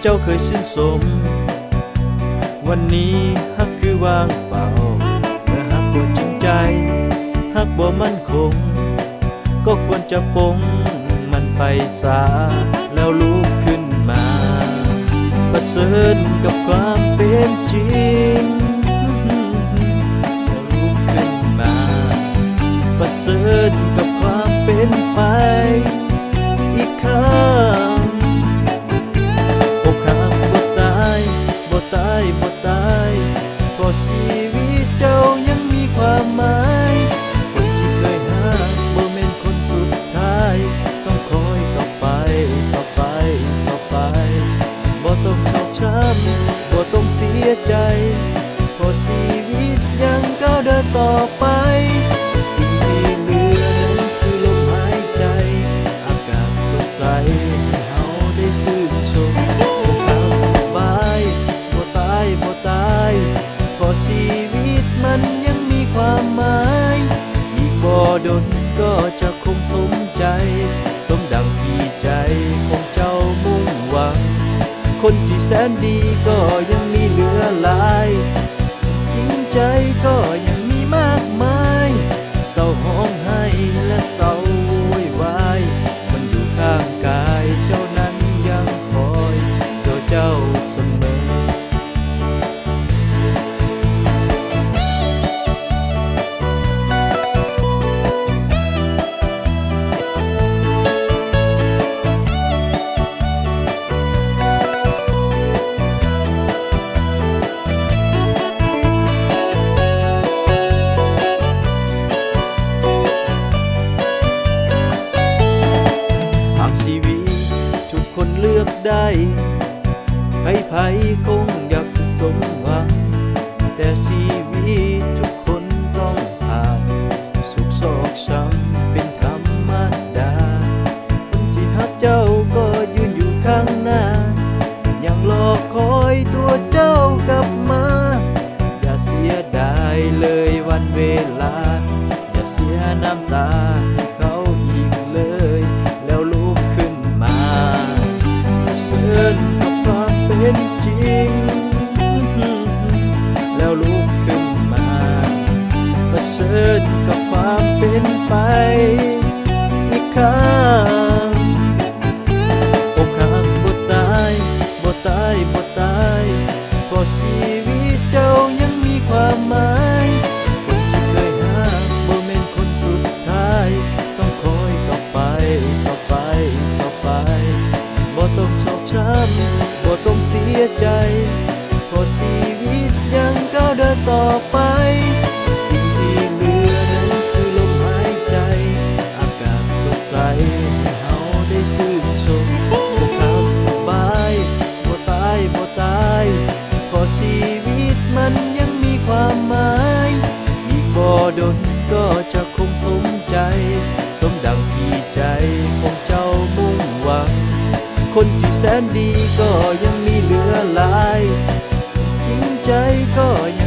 จ้าเคยชื่นชมวันนี้ฮักคือว่างเปล่าเมื่อฮักบ่จริงใจฮักบ่มั่นคงก็ควรจะปงมันไปซะแล้วลุกขึ้นมาประเสริฐกับความเป็นจริงแล้วลุกขึ้นมาประเสริฐกับความเป็นไปอีกครั้งอกหักบ่ตายบ่ตายบ่ตายเพราะชีวิตเจ้ายังมีความหมายคนที่เคยหักบ่แม่นคนสุดท้ายต้องคอยต่อไปต่อไปต่อไปบ่ต้องชอกช้ำบ่ต้องเสียใจเพราะชีวิตยังก้าวเดินต่อไปสิ่งที่เหลือนั้นคือลมหายใจอากาศสดใสให้เฮาได้ชื่นชมพวกเราสบายบ่ตายบ่ตายเพราะชีวิตมันยังมีความหมายอีกบ่ดนก็จะคงสมใจสมดังที่ใจของเจ้ามุ่งหวังคนที่แสนดีก็ยังมีเหลือหลายจริงใจก็ยังมีมากมายเศร้าห้องไห้และเศร้าโวยวายมันอยู่ข้างกายเจ้านั้นยังคอยตัวเจ้าเสมอชีวิตทุกคนเลือกได้ใครๆคงอยากสุขสมหวังแต่ชีวิตทุกคนต้องผ่านสุขโศกช้ำเป็นธรรมดาคนที่ฮักเจ้าก็ยืนอยู่ข้างหน้ายังรอคอยตัวเจ้ากลับมาอย่าเสียดายเลยวันเวลาอย่าเสียน้ำตาให้เขาอีกเลยแล้วลุกขึ้นมาเชิญกับความเป็นจริงแล้วลุกขึ้นมาประเสริฐกับความเป็นไปอีกครั้งอกหักบ่ตายบ่ตายบ่ตายเพราะชีวิตเจ้ายังมีความหมายคนที่เคยหักบ่แม่นคนสุดท้ายต้องคอยต่อไปต่อไปต่อไปบ่ต้องชอกช้ำบ่ต้องเสียใจเพราะชีวิตยังก้าวเดินต่อไปสิ่งที่เหลือนั้นคือลมหายใจอากาศสดใสให้เฮาได้ชื่นชมพวกเขาสบายบ่ตายบ่ตายเพราะชีวิตมันยังมีความหมายอีกบ่ดนก็จะคงสมใจสมดังที่ใจของเจ้ามุ่งหวังคนที่แสนดีก็ยังมีเหลือหลายจริงใจก็ยัง